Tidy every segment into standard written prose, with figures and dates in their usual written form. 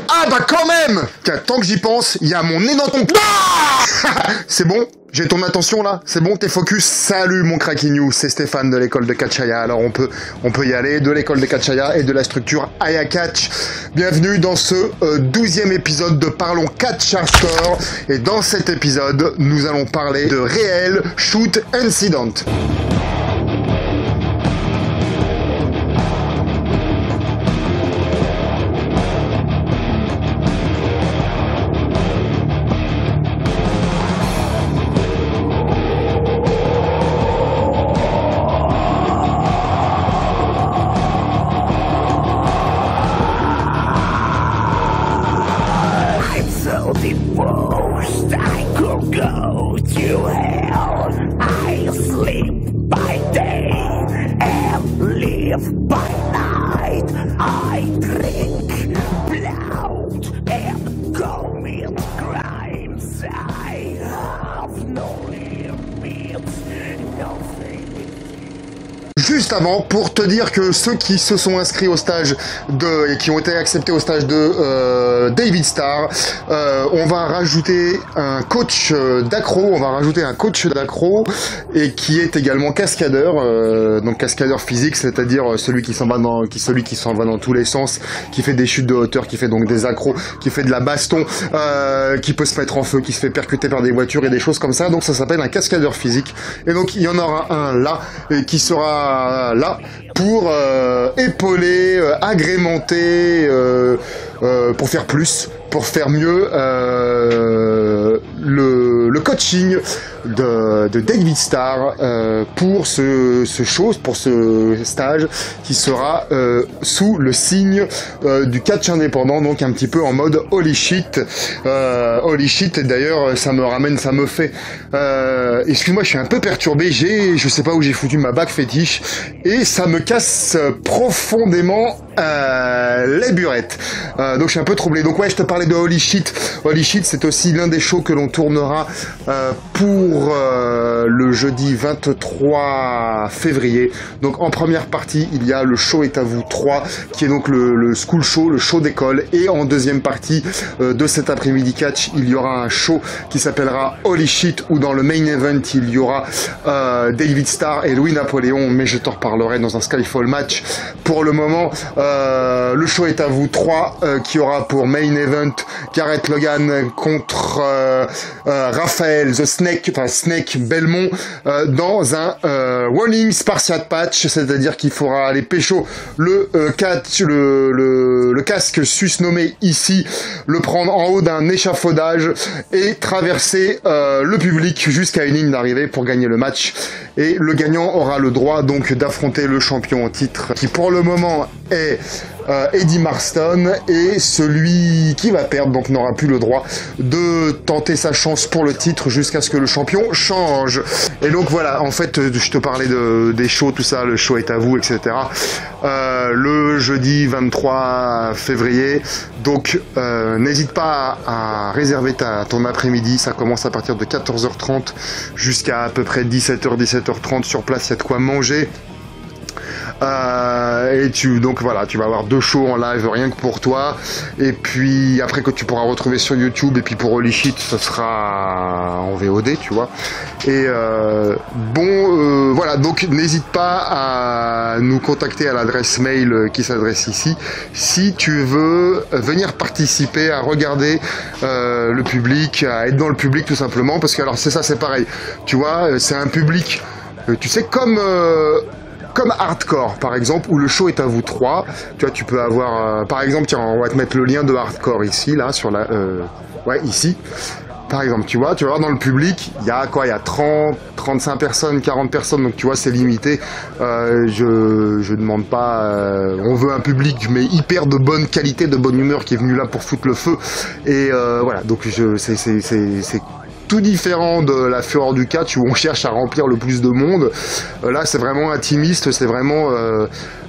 Ah bah quand même! Tiens, tant que j'y pense, il y a mon nez dans ton... Ah c'est bon? J'ai ton attention là? C'est bon? T'es focus? Salut mon Cracky News, c'est Stéphane de l'école de Catchaya. Alors on peut y aller, de l'école de Catchaya et de la structure Aya Catch. Bienvenue dans ce 12e épisode de Parlons Catch Hardcore. Et dans cet épisode, nous allons parler de réel shoot incident. Juste avant, pour te dire que ceux qui se sont inscrits au stage et qui ont été acceptés au stage de David Starr, on va rajouter un coach d'accro, et qui est également cascadeur, donc cascadeur physique, c'est-à-dire celui qui s'en va dans tous les sens, qui fait des chutes de hauteur, qui fait donc des accros, qui fait de la baston, qui peut se mettre en feu, qui se fait percuter par des voitures et des choses comme ça. Donc ça s'appelle un cascadeur physique. Et donc il y en aura un là et qui sera là pour épauler, agrémenter, pour faire plus, pour faire mieux le coaching de David Starr pour ce stage qui sera sous le signe du catch indépendant, donc un petit peu en mode holy shit. Et d'ailleurs ça me fait excuse-moi, je suis un peu perturbé, je sais pas où j'ai foutu ma bague fétiche et ça me casse profondément les burettes. Donc je suis un peu troublé. Donc ouais, je te parlais de Holy Shit. Holy Shit, c'est aussi l'un des shows que l'on tournera pour le jeudi 23 février. Donc en première partie, il y a le show est à vous 3, qui est donc le school show, le show d'école. Et en deuxième partie de cet après-midi catch, il y aura un show qui s'appellera Holy Shit, où dans le main event, il y aura David Starr et Louis Napoléon, mais je t'en reparlerai dans un Skyfall match. Pour le moment, le show est à vous 3, qui aura pour main event Garrett Logan contre Raphaël The Snake Belmont dans un Warning Spartiate patch, c'est-à-dire qu'il faudra aller pécho le casque susnommé ici, le prendre en haut d'un échafaudage et traverser le public jusqu'à une ligne d'arrivée pour gagner le match. Et le gagnant aura le droit donc d'affronter le champion en titre, qui pour le moment est Eddie Marston, et celui qui va perdre donc n'aura plus le droit de tenter sa chance pour le titre jusqu'à ce que le champion change. Et donc voilà, en fait je te parlais des shows, tout ça, le show est à vous, etc. Le jeudi 23 février, donc n'hésite pas à réserver ton après-midi, ça commence à partir de 14h30 jusqu'à à peu près 17h30 sur place, il y a de quoi manger. Donc voilà, tu vas avoir 2 shows en live rien que pour toi, et puis après que tu pourras retrouver sur YouTube, et puis pour Holy Shit ce sera en VOD, tu vois. Et voilà, donc n'hésite pas à nous contacter à l'adresse mail qui s'adresse ici si tu veux venir participer, à regarder le public, à être dans le public tout simplement, parce que alors c'est pareil, tu vois, c'est un public, tu sais, comme Hardcore par exemple, où le show est à vous 3, tu vois, tu peux avoir par exemple, tiens, on va te mettre le lien de Hardcore ici, là, sur la ici par exemple, tu vois dans le public, il y a 30, 35 personnes, 40 personnes, donc tu vois, c'est limité. Je demande pas, on veut un public mais hyper de bonne qualité, de bonne humeur, qui est venu là pour foutre le feu, et voilà, donc c'est tout différent de la fureur du catch où on cherche à remplir le plus de monde. Là c'est vraiment intimiste, c'est vraiment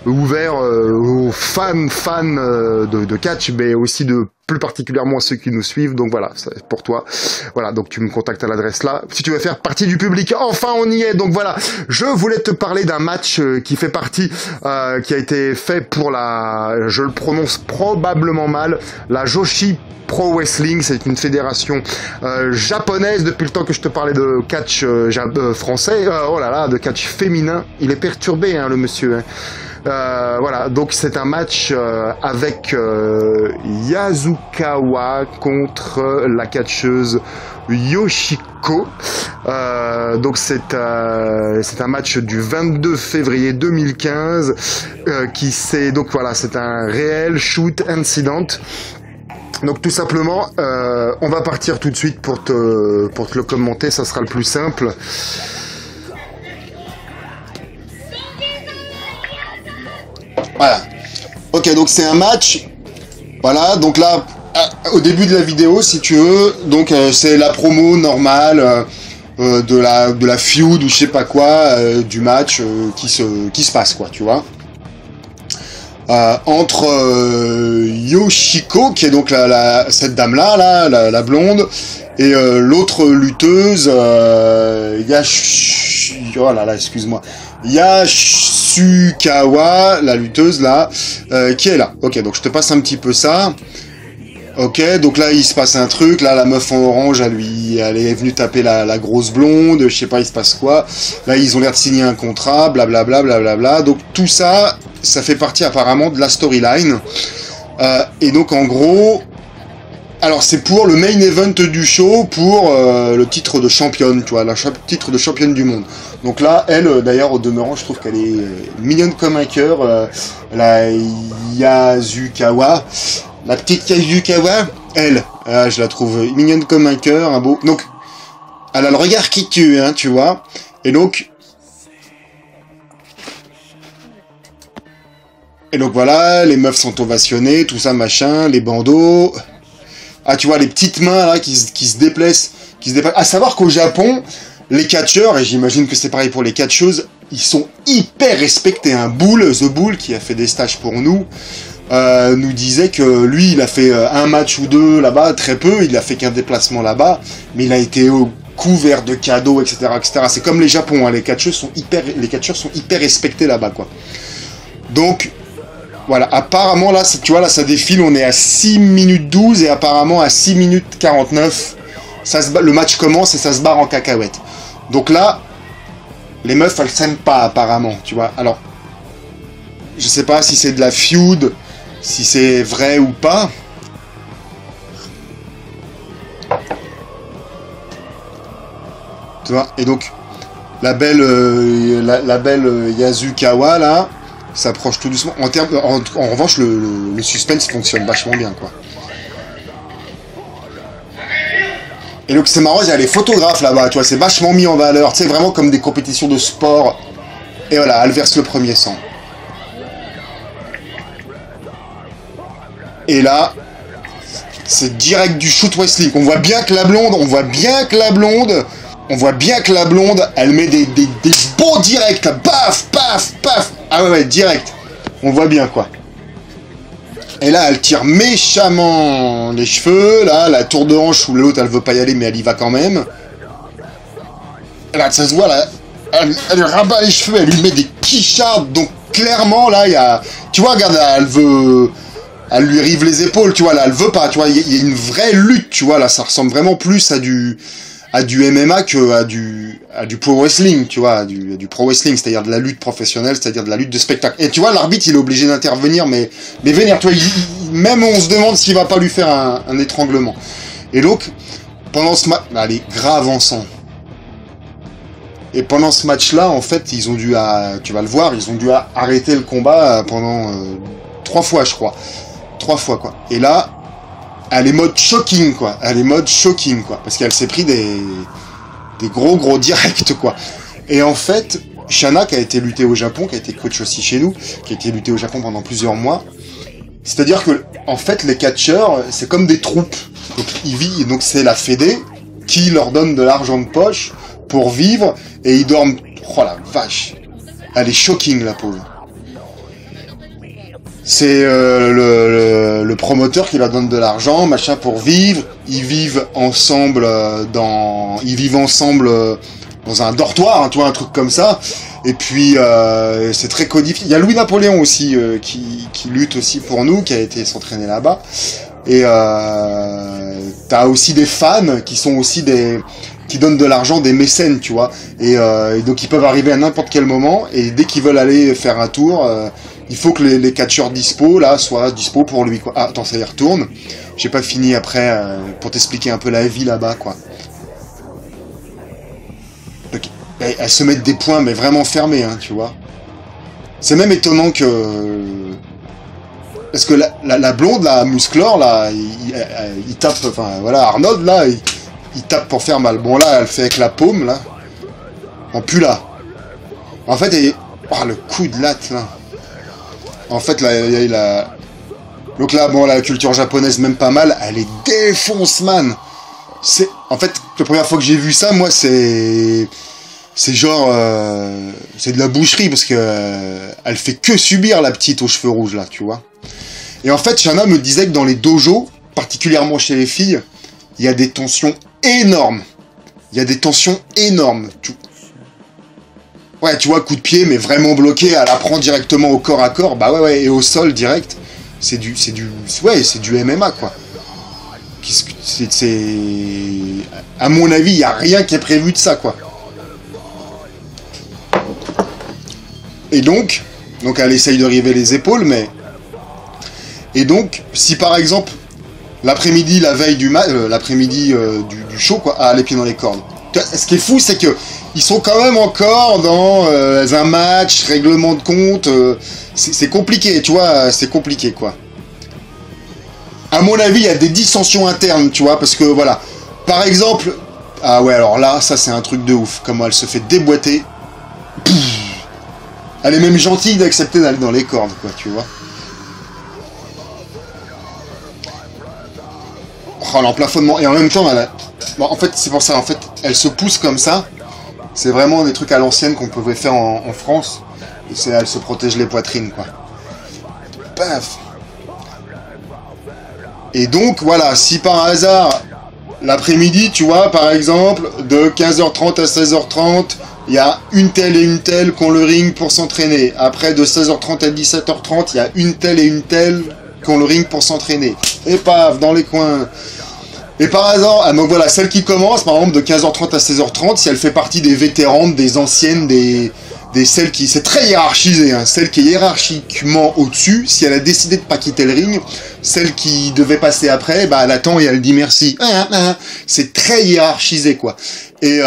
ouvert aux fans de catch, mais aussi de plus particulièrement à ceux qui nous suivent. Donc voilà, c'est pour toi. Voilà, donc tu me contactes à l'adresse là. Si tu veux faire partie du public, enfin on y est. Donc voilà, je voulais te parler d'un match qui fait partie, qui a été fait pour je le prononce probablement mal, la Joshi Pro Wrestling. C'est une fédération japonaise. Depuis le temps que je te parlais de catch français, oh là là, de catch féminin. Il est perturbé, hein, le monsieur. Hein. Voilà, donc c'est un match avec Yasukawa contre la catcheuse Yoshiko. Donc c'est un match du 22 février 2015 donc voilà, c'est un réel shoot incident. Donc tout simplement, on va partir tout de suite pour te le commenter, ça sera le plus simple. Voilà. Ok, donc c'est un match. Voilà, donc là, au début de la vidéo, si tu veux, donc c'est la promo normale de la feud ou je sais pas quoi du match qui se passe, quoi, tu vois. Entre Yoshiko, qui est donc cette dame-là, la blonde, et l'autre lutteuse, oh là là, excuse-moi, Yasukawa, la lutteuse là, qui est là. Ok, donc je te passe un petit peu ça. Ok, donc là il se passe un truc, là la meuf en orange, elle est venue taper la grosse blonde, je sais pas, il se passe quoi. Là ils ont l'air de signer un contrat, blablabla, blablabla. Donc tout ça, ça fait partie apparemment de la storyline. Et donc en gros, alors c'est pour le main event du show, pour le titre de championne, tu vois, le titre de championne du monde. Donc là, elle, d'ailleurs, au demeurant, je trouve qu'elle est mignonne comme un cœur, la Yasukawa. La petite Yasukawa, elle, je la trouve mignonne comme un cœur, un beau... Donc, elle a le regard qui tue, hein, tu vois. Et donc voilà, les meufs sont ovationnées, tout ça, machin, les bandeaux... Ah, tu vois, les petites mains, là, qui se déplacent, À savoir qu'au Japon, les catcheurs, et j'imagine que c'est pareil pour les catcheuses, ils sont hyper respectés. Un The Bull, qui a fait des stages pour nous, nous disait que lui, il a fait un match ou deux là-bas, très peu, il a fait qu'un déplacement là-bas, mais il a été couvert de cadeaux, etc., etc. C'est comme les Japon, hein, les catcheurs sont hyper respectés là-bas, quoi. Donc, voilà, apparemment, là, tu vois, là, ça défile, on est à 6 minutes 12, et apparemment, à 6 minutes 49, le match commence et ça se barre en cacahuète. Donc là, les meufs, elles s'aiment pas, apparemment, tu vois. Alors, je sais pas si c'est de la feud, si c'est vrai ou pas. Tu vois, et donc, la belle Yasukawa, là, s'approche tout doucement. En revanche, le suspense fonctionne vachement bien, quoi. Et donc c'est marrant, il y a les photographes là-bas, tu vois, c'est vachement mis en valeur, tu sais, vraiment comme des compétitions de sport. Et voilà, elle verse le premier sang. Et là, c'est direct du shoot wrestling. On voit bien que la blonde, elle met des beaux directs, là. Paf, paf, paf. Ah ouais, direct. On voit bien, quoi. Et là, elle tire méchamment les cheveux, là, la tour de hanche où l'autre, elle veut pas y aller, mais elle y va quand même. Et là, ça se voit, là, elle rabat les cheveux, elle lui met des quichards, donc clairement, là, il y a... Tu vois, regarde, là, elle lui rive les épaules, tu vois, là, elle veut pas, tu vois, il y a une vraie lutte, tu vois, là, ça ressemble vraiment plus à du MMA que à du pro wrestling, tu vois, du pro wrestling, c'est-à-dire de la lutte professionnelle, c'est-à-dire de la lutte de spectacle. Et tu vois, l'arbitre, il est obligé d'intervenir, mais vénère, tu vois, même on se demande s'il va pas lui faire un étranglement. Et donc, pendant ce match, elle est grave en sang. Et pendant ce match-là, en fait, ils ont dû, tu vas le voir, ils ont dû arrêter le combat pendant 3 fois, je crois. 3 fois, quoi. Et là, elle est mode shocking, quoi. Parce qu'elle s'est pris des gros directs, quoi. Et en fait, Shana, qui a été luttée au Japon, qui a été coach aussi chez nous, qui a été luttée au Japon pendant plusieurs mois, c'est-à-dire que, en fait, les catcheurs, c'est comme des troupes. Donc, ils vivent, donc c'est la fédé qui leur donne de l'argent de poche pour vivre, et ils dorment... Oh la vache. Elle est shocking, la pauvre. C'est le promoteur qui leur donne de l'argent, machin, pour vivre. Ils vivent ensemble dans un dortoir, hein, tu vois, un truc comme ça. Et puis c'est très codifié. Il y a Louis Napoléon aussi qui lutte aussi pour nous, qui a été s'entraîner là-bas. Et t'as aussi des fans qui sont aussi qui donnent de l'argent, des mécènes, tu vois. Et donc ils peuvent arriver à n'importe quel moment. Et dès qu'ils veulent aller faire un tour, il faut que les catcheurs dispo là soient dispo pour lui, quoi. Ah, attends, ça y retourne. J'ai pas fini après pour t'expliquer un peu la vie là-bas, quoi. Donc, elles se mettent des points, mais vraiment fermés, hein, tu vois. C'est même étonnant que... Parce que la blonde, la musclore, là, il tape... Enfin, voilà, Arnold, là, il tape pour faire mal. Bon, là, elle le fait avec la paume, là. En plus, là. En fait, oh, le coup de latte, là. En fait, là, il a... Donc là, bon, la culture japonaise, même pas mal, elle est défonce, man. En fait, la première fois que j'ai vu ça, moi, c'est genre... c'est de la boucherie, parce que elle fait que subir, la petite aux cheveux rouges, là, tu vois. Et en fait, Shana me disait que dans les dojos, particulièrement chez les filles, il y a des tensions énormes. Il y a des tensions énormes. Ouais, tu vois, coup de pied, mais vraiment bloqué, elle apprend directement au corps à corps, bah ouais, et au sol, direct. C'est du MMA, quoi. À mon avis, il n'y a rien qui est prévu de ça, quoi. Et donc elle essaye de river les épaules, mais... Et donc, si par exemple, l'après-midi, la veille du du show, quoi, les pieds dans les cordes. Ce qui est fou, c'est que ils sont quand même encore dans un match, règlement de compte. C'est compliqué, tu vois, c'est compliqué, quoi. À mon avis, il y a des dissensions internes, tu vois, parce que, voilà. Par exemple... Ah ouais, alors là, ça, c'est un truc de ouf. Comment elle se fait déboîter. Pouf. Elle est même gentille d'accepter d'aller dans les cordes, quoi, tu vois. Oh, l'emplafonnement. Et en même temps, bon, en fait, c'est pour ça, en fait, elle se pousse comme ça. C'est vraiment des trucs à l'ancienne qu'on pouvait faire en France. Et elle se protège les poitrines, quoi. Paf. Et donc, voilà, si par hasard, l'après-midi, tu vois, par exemple, de 15h30 à 16h30, il y a une telle et une telle qui ont le ring pour s'entraîner. Après, de 16h30 à 17h30, il y a une telle et une telle qui ont le ring pour s'entraîner. Et paf, dans les coins. Et par hasard, donc voilà, celle qui commence, par exemple, de 15h30 à 16h30, si elle fait partie des vétérantes, des anciennes, des celles qui... C'est très hiérarchisé, hein, celle qui est hiérarchiquement au-dessus, si elle a décidé de pas quitter le ring, celle qui devait passer après, bah elle attend et elle dit merci. C'est très hiérarchisé, quoi. Et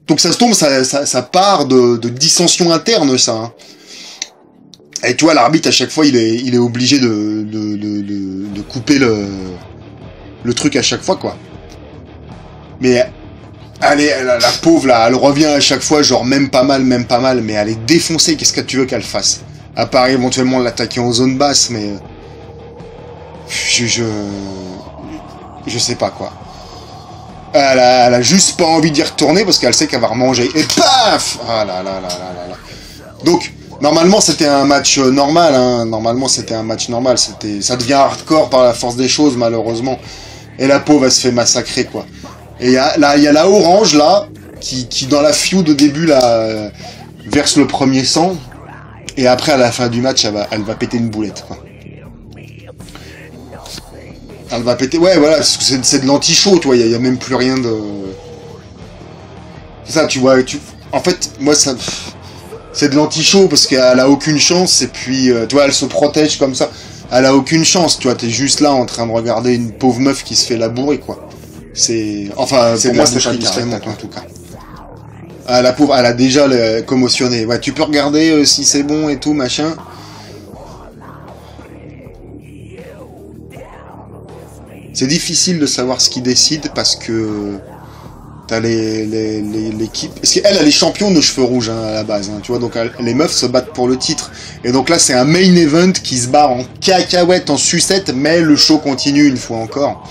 donc ça se tombe, ça part de dissensions internes, ça. Hein. Et tu vois, l'arbitre, à chaque fois, il est obligé de couper le truc à chaque fois, quoi. Mais... Allez, la pauvre, là, elle revient à chaque fois, genre même pas mal, mais elle est défoncée, qu'est-ce que tu veux qu'elle fasse? À part éventuellement l'attaquer en zone basse, mais... Je sais pas, quoi. Elle a juste pas envie d'y retourner, parce qu'elle sait qu'elle va remanger. Et paf! Ah là là là là là là. Donc, normalement, c'était un match normal, hein. Normalement, c'était un match normal. Ça devient hardcore par la force des choses, malheureusement. Et la pauvre, elle se fait massacrer, quoi. Et il y a la orange, là, qui dans la feud au début, là, verse le premier sang. Et après, à la fin du match, elle va péter une boulette, quoi. Elle va péter... Ouais, voilà, c'est de l'anti-show, toi, il y a même plus rien de... C'est ça, tu vois, en fait, moi, ça... C'est de l'anti-show, parce qu'elle a aucune chance, et puis, tu vois, elle se protège comme ça. Elle a aucune chance, tu vois, t'es juste là, en train de regarder une pauvre meuf qui se fait labourer, quoi. Enfin, pour moi, c'est pas du spectacle, en tout cas. Ah, la pauvre, elle a déjà commotionné. Ouais, tu peux regarder si c'est bon et tout, machin. C'est difficile de savoir ce qui décide parce que t'as l'équipe... Parce qu'elle, elle est championne de cheveux rouges, hein, à la base, hein, tu vois, donc les meufs se battent pour le titre. Et donc là, c'est un main event qui se bat en cacahuète, en sucette, mais le show continue une fois encore.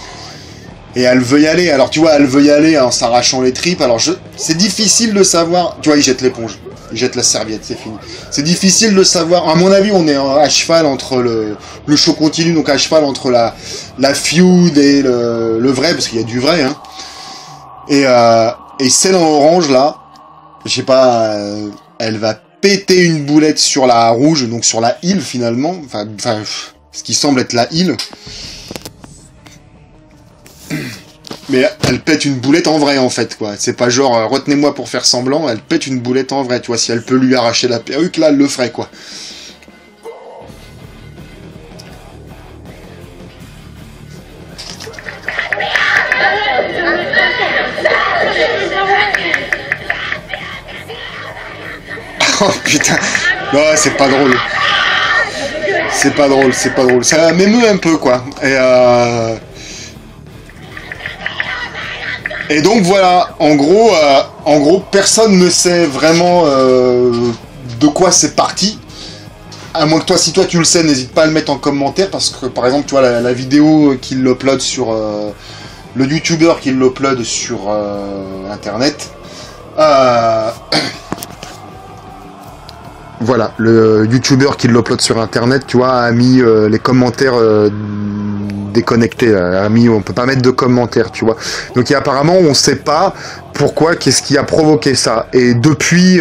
Et elle veut y aller, alors tu vois, elle veut y aller en s'arrachant les tripes, alors c'est difficile de savoir... Tu vois, il jette l'éponge. jette la serviette, c'est fini. C'est difficile de savoir. À mon avis, on est à cheval entre le show continu, donc à cheval entre la feud et le vrai, parce qu'il y a du vrai, hein. Et celle en orange, là, je sais pas, elle va péter une boulette sur la rouge, donc sur la heal, finalement. Enfin, ce qui semble être la heal. Mais elle pète une boulette en vrai, en fait, quoi. C'est pas genre, retenez-moi pour faire semblant, elle pète une boulette en vrai, tu vois. Si elle peut lui arracher la perruque, là, elle le ferait, quoi. Oh, putain. Non, c'est pas drôle. C'est pas drôle, c'est pas drôle. Ça m'émeut un peu, quoi. Et donc voilà, en gros, personne ne sait vraiment de quoi c'est parti. À moins que toi, si toi tu le sais, n'hésite pas à le mettre en commentaire, parce que par exemple, tu vois, la vidéo qu'il upload sur le youtubeur qui l'upload sur internet. Voilà, le youtubeur qui l'upload sur internet, tu vois, a mis les commentaires déconnectés, a mis, on peut pas mettre de commentaires, tu vois. Donc apparemment, on sait pas pourquoi, qu'est-ce qui a provoqué ça. Et depuis,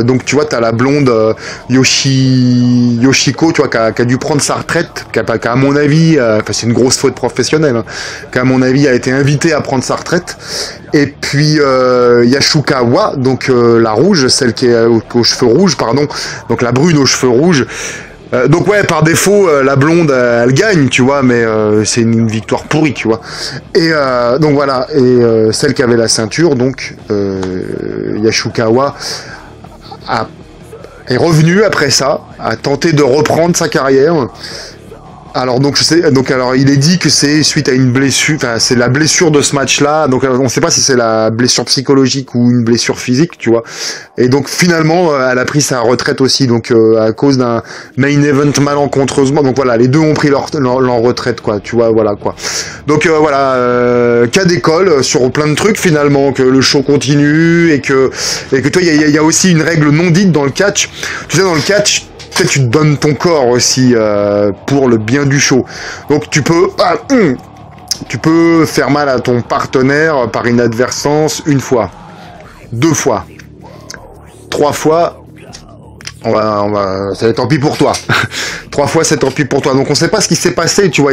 donc tu vois, t'as la blonde Yoshiko, tu vois, qui a dû prendre sa retraite, qui a à mon avis, c'est une grosse faute professionnelle, hein, qui à mon avis a été invitée à prendre sa retraite. Et puis Yashukawa, donc la rouge, celle qui est aux cheveux rouges, pardon, donc la brune aux cheveux rouges. Donc ouais, par défaut, la blonde, elle gagne, tu vois, mais c'est une victoire pourrie, tu vois. Et donc voilà, et celle qui avait la ceinture, donc Yashukawa, est revenue après ça, a tenté de reprendre sa carrière. Alors donc je sais, donc alors il est dit que c'est suite à une blessure, enfin c'est la blessure de ce match-là, donc on ne sait pas si c'est la blessure psychologique ou une blessure physique, tu vois. Et donc finalement elle a pris sa retraite aussi, donc à cause d'un main event malencontreusement, donc voilà, les deux ont pris leur retraite, quoi, tu vois, voilà quoi. Donc voilà, cas d'école sur plein de trucs finalement, que le show continue et que toi il y a aussi une règle non dite dans le catch. Tu sais, dans le catch, tu te donnes ton corps aussi pour le bien du show. Donc tu peux faire mal à ton partenaire par inadvertance une fois, 2 fois, 3 fois. C'est tant pis pour toi. 3 fois, c'est tant pis pour toi. Donc on sait pas ce qui s'est passé, tu vois.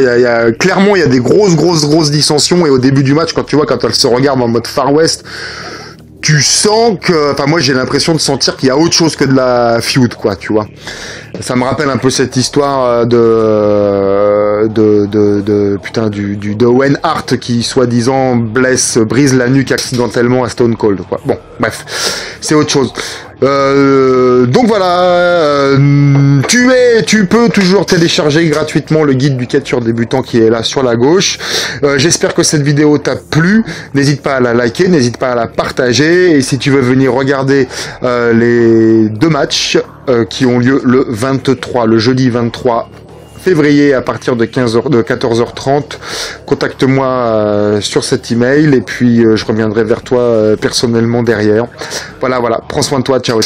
Clairement, il y a des grosses dissensions. Et au début du match, quand elle se regarde en mode Far West, tu sens que, enfin moi j'ai l'impression de sentir qu'il y a autre chose que de la feud, quoi, tu vois. Ça me rappelle un peu cette histoire de Owen Hart qui soi-disant brise la nuque accidentellement à Stone Cold, quoi. Bon, bref, c'est autre chose. Donc voilà, tu peux toujours télécharger gratuitement le guide du catcheur débutant qui est là sur la gauche. J'espère que cette vidéo t'a plu. N'hésite pas à la liker, n'hésite pas à la partager. Et si tu veux venir regarder les 2 matchs qui ont lieu le jeudi 23 février à partir de 14h30, contacte-moi sur cet email et puis je reviendrai vers toi personnellement derrière. Voilà, prends soin de toi, ciao.